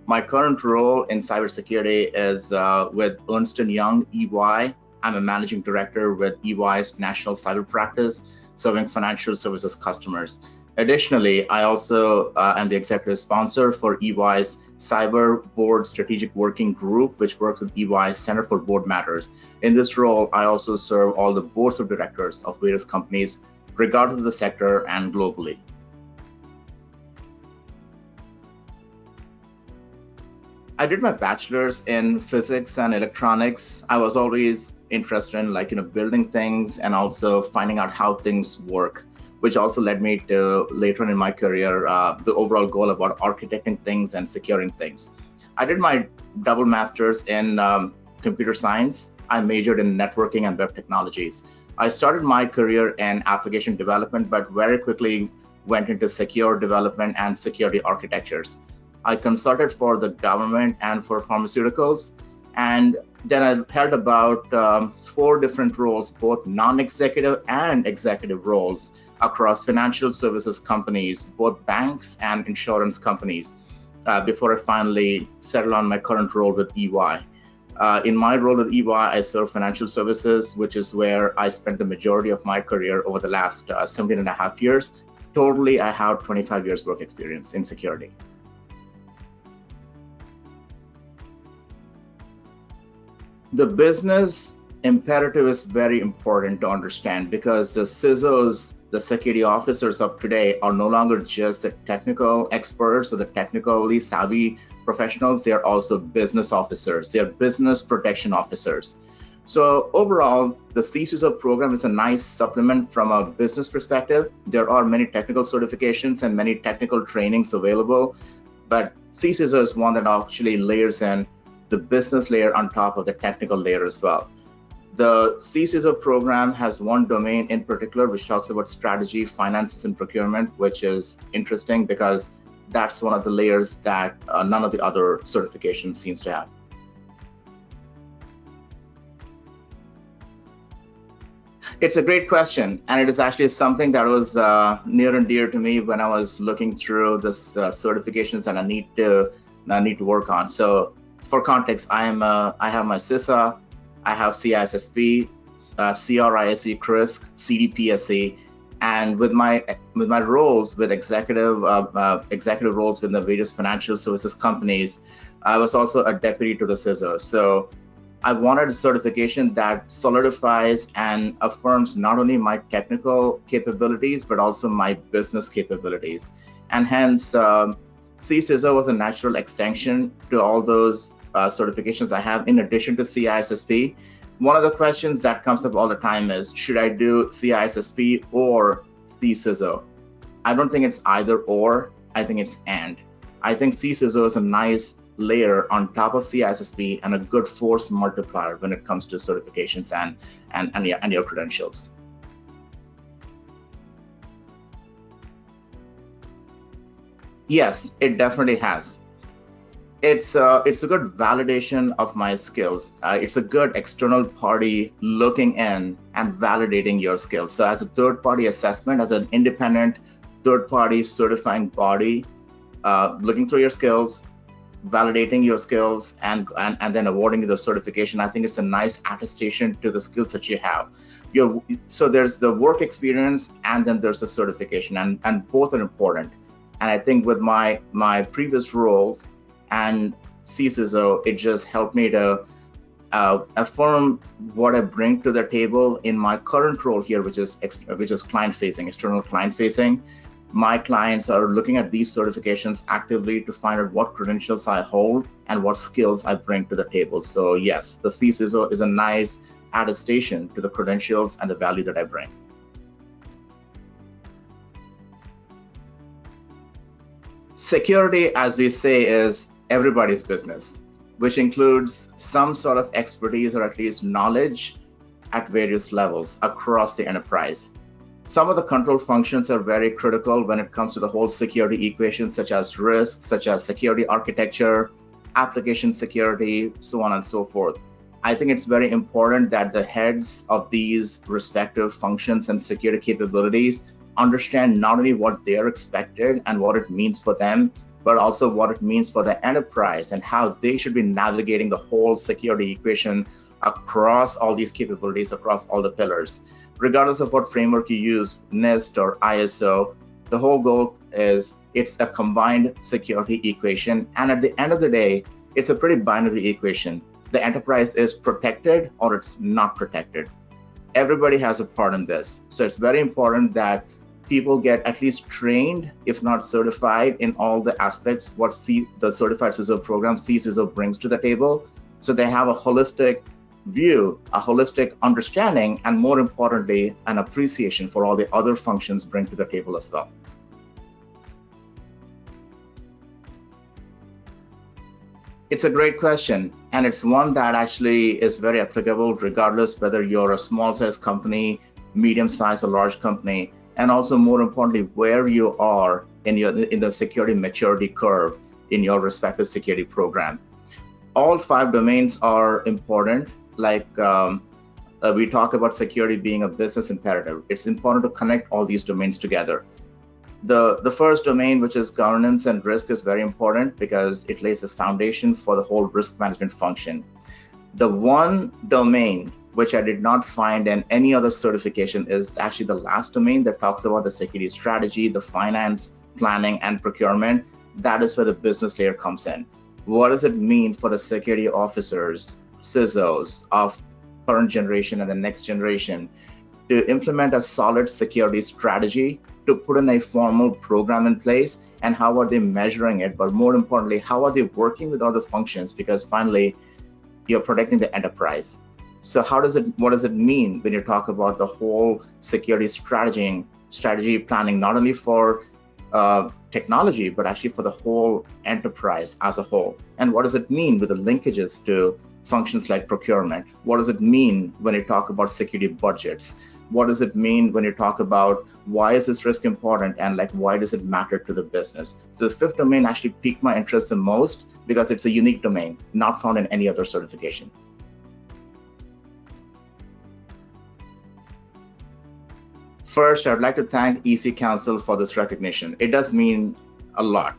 My current role in cybersecurity is with Ernst & Young, EY. I'm a managing director with EY's National Cyber Practice, serving financial services customers. Additionally, I also am the executive sponsor for EY's Cyber Board Strategic Working Group, which works with EY's Center for Board Matters. In this role, I also serve all the boards of directors of various companies, regardless of the sector and globally. I did my bachelor's in physics and electronics. I was always interested in building things and also finding out how things work, which also led me to later on in my career, the overall goal about architecting things and securing things. I did my double master's in computer science. I majored in networking and web technologies. I started my career in application development, but very quickly went into secure development and security architectures. I consulted for the government and for pharmaceuticals, and then I held about 4 different roles, both non-executive and executive roles across financial services companies, both banks and insurance companies, before I finally settled on my current role with EY. In my role with EY, I serve financial services, which is where I spent the majority of my career over the last 17 and a half years. Totally, I have 25 years work experience in security. The business imperative is very important to understand because the CISOs, the security officers of today, are no longer just the technical experts or the technically savvy professionals. They're also business officers. They're business protection officers. So overall, the CISO program is a nice supplement from a business perspective. There are many technical certifications and many technical trainings available, but CISO is one that actually layers in the business layer on top of the technical layer as well. The CISO program has one domain in particular, which talks about strategy, finances, and procurement, which is interesting because that's one of the layers that none of the other certifications seems to have. It's a great question, and it is actually something that was near and dear to me when I was looking through the certifications that I need to work on. So, for context, I have my CISA, I have CISSP, CRISE, CRISC, CDPSE, and with my roles with executive roles with the various financial services companies, I was also a deputy to the CISO. So I wanted a certification that solidifies and affirms not only my technical capabilities but also my business capabilities, and hence CISO was a natural extension to all those certifications I have in addition to CISSP. One of the questions that comes up all the time is, should I do CISSP or CISO? I don't think it's either or, I think it's and. I think CISO is a nice layer on top of CISSP and a good force multiplier when it comes to certifications and your credentials. Yes, it definitely has. It's a good validation of my skills. It's a good external party looking in and validating your skills. So as a third party assessment, as an independent third party certifying body, looking through your skills, validating your skills, and then awarding you the certification, I think it's a nice attestation to the skills that you have. So there's the work experience and then there's the certification, and both are important. And I think with my previous roles and CISO, it just helped me to affirm what I bring to the table in my current role here, which is client-facing, external client-facing. My clients are looking at these certifications actively to find out what credentials I hold and what skills I bring to the table. So yes, the CISO is a nice attestation to the credentials and the value that I bring. Security, as we say, is everybody's business, which includes some sort of expertise or at least knowledge at various levels across the enterprise. Some of the control functions are very critical when it comes to the whole security equation, such as risk, such as security architecture, application security, so on and so forth. I think it's very important that the heads of these respective functions and security capabilities understand not only what they're expected and what it means for them, but also what it means for the enterprise and how they should be navigating the whole security equation across all these capabilities, across all the pillars. Regardless of what framework you use, NIST or ISO, the whole goal is it's a combined security equation. And at the end of the day, it's a pretty binary equation. The enterprise is protected or it's not protected. Everybody has a part in this. So it's very important that people get at least trained, if not certified, in all the aspects what the Certified CISO program, CISO, brings to the table. So they have a holistic view, a holistic understanding, and more importantly, an appreciation for all the other functions bring to the table as well. It's a great question, and it's one that actually is very applicable regardless whether you're a small size company, medium size or large company, and also more importantly, where you are in the security maturity curve in your respective security program. All 5 domains are important. Like we talk about security being a business imperative. It's important to connect all these domains together. The first domain, which is governance and risk, is very important because it lays a foundation for the whole risk management function. The one domain which I did not find in any other certification is actually the last domain that talks about the security strategy, the finance, planning, and procurement. That is where the business layer comes in. What does it mean for the security officers, CISOs of current generation and the next generation to implement a solid security strategy, to put in a formal program in place, and how are they measuring it? But more importantly, how are they working with other functions? Because finally, you're protecting the enterprise. So what does it mean when you talk about the whole security strategy planning, not only for technology, but actually for the whole enterprise as a whole? And what does it mean with the linkages to functions like procurement? What does it mean when you talk about security budgets? What does it mean when you talk about why is this risk important and like why does it matter to the business? So the 5th domain actually piqued my interest the most because it's a unique domain, not found in any other certification. First, I'd like to thank EC Council for this recognition. It does mean a lot,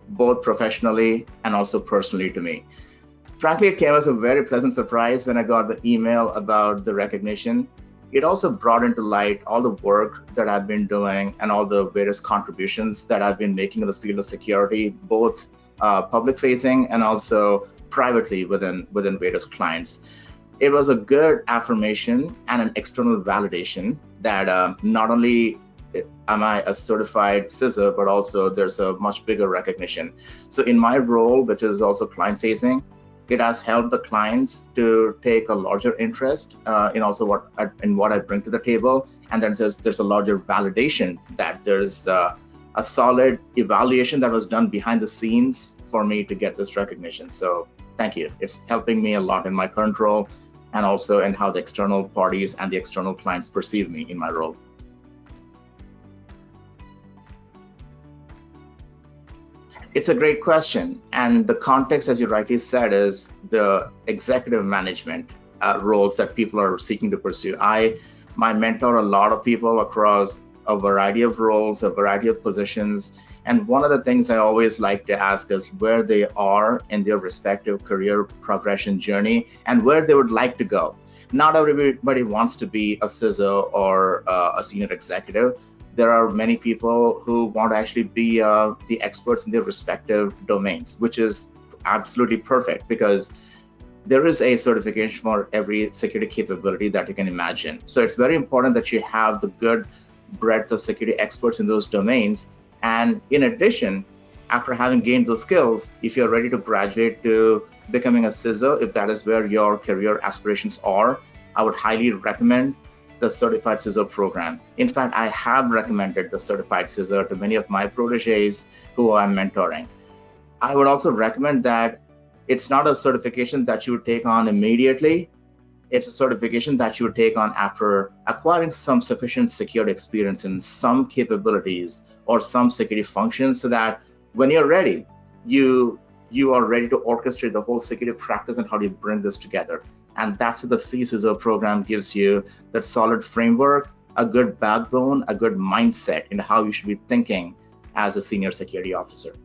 both professionally and also personally to me. Frankly, it came as a very pleasant surprise when I got the email about the recognition. It also brought into light all the work that I've been doing and all the various contributions that I've been making in the field of security, both public facing and also privately within various clients. It was a good affirmation and an external validation that not only am I a certified CISO, but also there's a much bigger recognition. So in my role, which is also client facing, it has helped the clients to take a larger interest in also what I bring to the table. And then there's a larger validation that there's a solid evaluation that was done behind the scenes for me to get this recognition. So thank you. It's helping me a lot in my current role and also in how the external parties and the external clients perceive me in my role. It's a great question. And the context, as you rightly said, is the executive management roles that people are seeking to pursue. I mentor a lot of people across a variety of roles, a variety of positions. And one of the things I always like to ask is where they are in their respective career progression journey and where they would like to go. Not everybody wants to be a CISO or a senior executive. There are many people who want to actually be the experts in their respective domains, which is absolutely perfect because there is a certification for every security capability that you can imagine. So it's very important that you have the good breadth of security experts in those domains. And in addition, after having gained those skills, if you're ready to graduate to becoming a CISO, if that is where your career aspirations are, I would highly recommend the Certified CISO program. In fact, I have recommended the Certified CISO to many of my proteges who I'm mentoring. I would also recommend that it's not a certification that you would take on immediately. It's a certification that you would take on after acquiring some sufficient security experience in some capabilities or some security functions, so that when you're ready, you are ready to orchestrate the whole security practice and how do you bring this together. And that's what the CISO program gives you, that solid framework, a good backbone, a good mindset in how you should be thinking as a senior security officer.